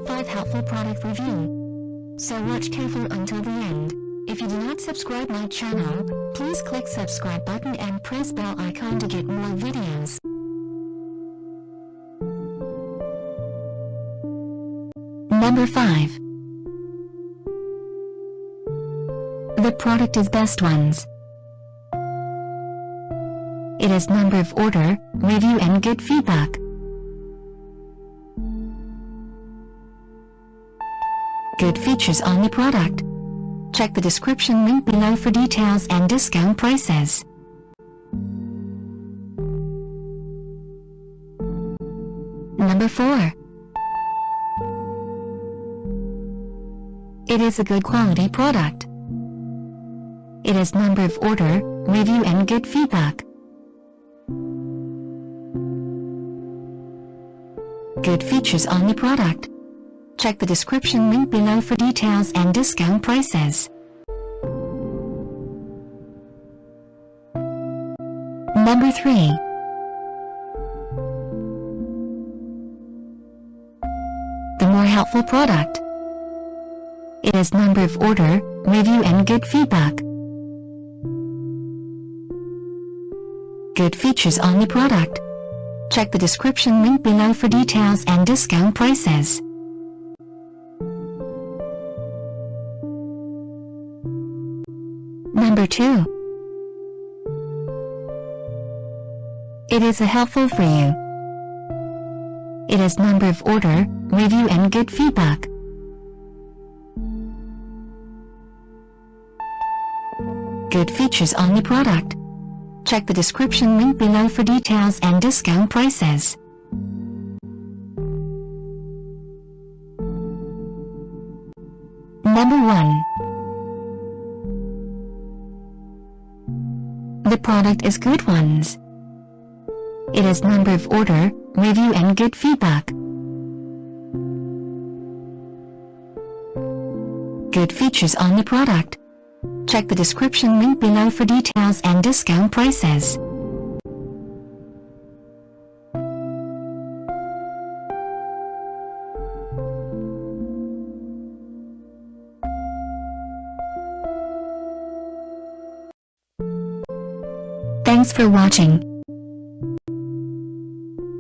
top 5 helpful product review. So watch careful until the end. If you do not subscribe my channel, please click subscribe button and press bell icon to get more videos. Number 5. The product is Best Ones. It has number of order, review and good feedback. Good features on the product. Check the description link below for details and discount prices. Number 4. It is a good quality product. It has number of order, review and good feedback. Good features on the product. Check the description link below for details and discount prices. Number 3. The more helpful product. It has number of order, review and good feedback. Good features on the product. Check the description link below for details and discount prices. Number 2. It is a helpful for you. It has number of order, review and good feedback. Good features on the product. Check the description link below for details and discount prices. Number 1. The product is Good Ones. It has number of order, review and good feedback. Good features on the product. Check the description link below for details and discount prices. Thanks for watching.